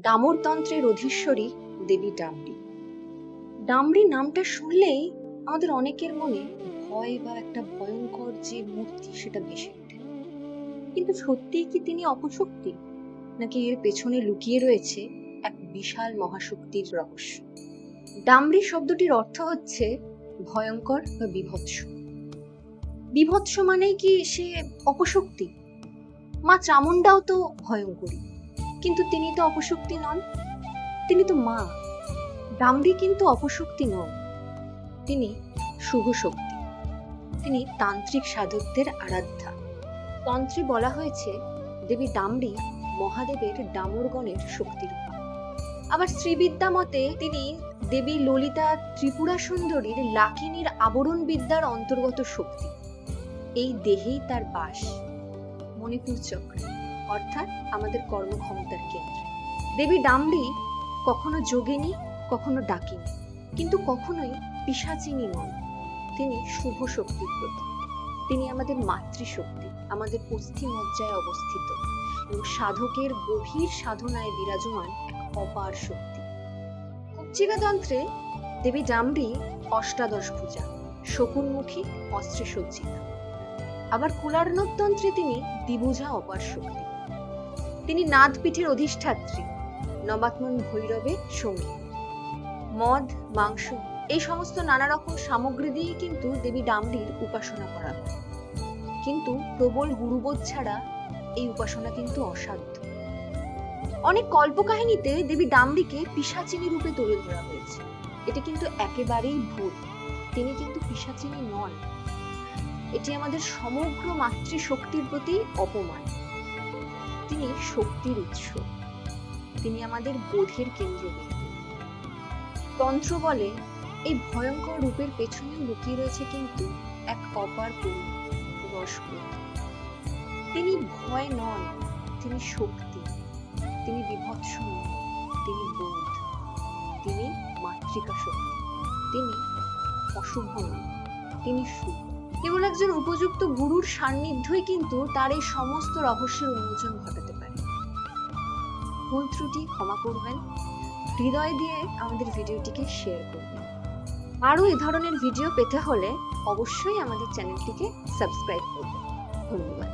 দামোরতন্ত্রের অধীশ্বরী দেবী ডামরি। ডামরি নামটা শুনলেই আমাদের অনেকের মনে ভয় বা একটা ভয়ঙ্কর যে মূর্তি সেটা ভেসে ওঠে। কিন্তু সত্যিই কি তিনি অপশক্তি, নাকি এর পেছনে লুকিয়ে রয়েছে এক বিশাল মহাশক্তির রহস্য? ডামরি শব্দটির অর্থ হচ্ছে ভয়ঙ্কর বা বিভৎস। বিভৎস মানেই কি সে অপশক্তি? মা চামুন্ডাও তো ভয়ঙ্করী, কিন্তু তিনি তো অপশক্তি নন, তিনি তো মা। ডামরি কিন্তু অপশক্তি নন, তিনি শুভ শক্তি। তিনি তান্ত্রিক সাধকদের আরাধ্যা। তন্ত্রে বলা হয়েছে দেবী ডামরি মহাদেবের ডামরগণের শক্তিরূপা। আবার শ্রীবিদ্যা মতে তিনি দেবী ললিতা ত্রিপুরা সুন্দরীর লাকিনীর আবরণ বিদ্যার অন্তর্গত শক্তি। এই দেহেই তার বাস, মণিপুর চক্রে, অর্থাৎ আমাদের কর্মক্ষমতার কেন্দ্রে। দেবী ডামরি কখনো যোগিনী, কখনো ডাকিনী, কিন্তু কখনোই পিশাচিনী নন। তিনি শুভ শক্তির প্রতীক। তিনি আমাদের মাতৃশক্তি, আমাদের অস্থিমজ্জায় অবস্থিত এবং সাধকের গভীর সাধনায় বিরাজমান এক অপার শক্তি। কুব্জিকাতন্ত্রে দেবী ডামরি অষ্টাদশ ভুজা, শকুনমুখী, অস্ত্রে সজ্জিত। আবার কুলার্ণবতন্ত্রে তিনি দ্বিভুজা অপার শক্তি। তিনি নাদপীঠের অধিষ্ঠাত্রী, নবাত্মন ভৈরবে সঙ্গী। মদ, মাংস, এই সমস্ত নানা রকম সামগ্রী দিয়ে কিন্তু দেবী ডামরির উপাসনা করা হয়, কিন্তু প্রবল গুরুবোধ ছাড়া এই উপাসনা কিন্তু অসাধ্য। অনেক কল্পকাহিনীতে দেবী ডামরিকে পিশাচিনী রূপে তুলে ধরা হয়েছে। এটি কিন্তু একেবারেই ভুল। তিনি কিন্তু পিশাচিনী নন। এটি আমাদের সমগ্র মাতৃশক্তির প্রতি অপমান। তিনি শক্তির উৎস, তিনি আমাদের বোধের কেন্দ্রবিন্দু। তন্ত্র বলে এই ভয়ঙ্কর রূপের পেছনে লুকিয়ে রয়েছে কিন্তু এক অপার করুণা, রসবোধ। তিনি ভয় নন, তিনি শক্তি। তিনি বিভৎস নন, তিনি বোধ। তিনি মাতৃকা শক্তি। তিনি অশুভ নন, তিনি শুভ। কেবল একজন উপযুক্ত গুরুর সান্নিধ্যই কিন্তু তার এই সমস্ত রহস্যের উন্মোচন ঘটাতে পারে। ভুল ত্রুটি ক্ষমা করবেন, হৃদয় দিয়ে আমাদের ভিডিওটিকে শেয়ার করবেন। আরও এ ধরনের ভিডিও পেতে হলে অবশ্যই আমাদের চ্যানেলটিকে সাবস্ক্রাইব করবেন। ধন্যবাদ।